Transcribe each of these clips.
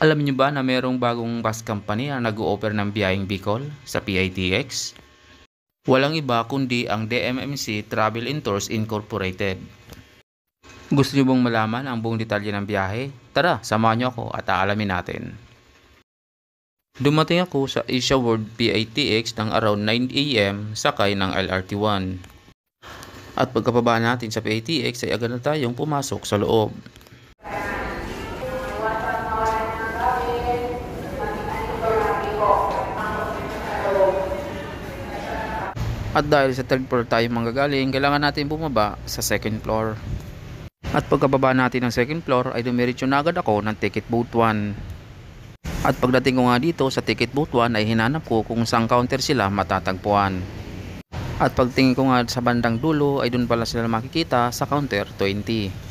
Alam niyo ba na mayroong bagong bus company na nag-o-offer ng biyaheng Bicol sa PITX? Walang iba kundi ang DMMC Travel and Tours Incorporated. Gusto niyo bang malaman ang buong detalye ng biyahe? Tara, samahan niyo ako at aalamin natin. Dumating ako sa Asia World PITX ng around 9 AM sakay ng LRT1. At pagkababa natin sa PITX ay agad na tayong pumasok sa loob. At dahil sa third floor tayo manggagaling, kailangan natin bumaba sa second floor. At pagkababa natin ng second floor ay dumiretso na agad ako ng ticket booth 1. At pagdating ko nga dito sa ticket booth 1 ay hinanap ko kung saan counter sila matatagpuan. At pagtingin ko nga sa bandang dulo ay dun pala sila makikita sa counter 20.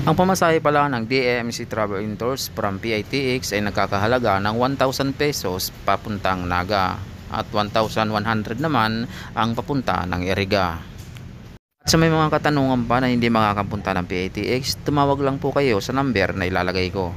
Ang pamasahe pala ng DMC Travel and Tours from PITX ay nagkakahalaga ng 1,000 pesos papuntang Naga at 1,100 naman ang papunta ng Iriga. At sa may mga katanungan pa na hindi makakapunta ng PITX, tumawag lang po kayo sa number na ilalagay ko.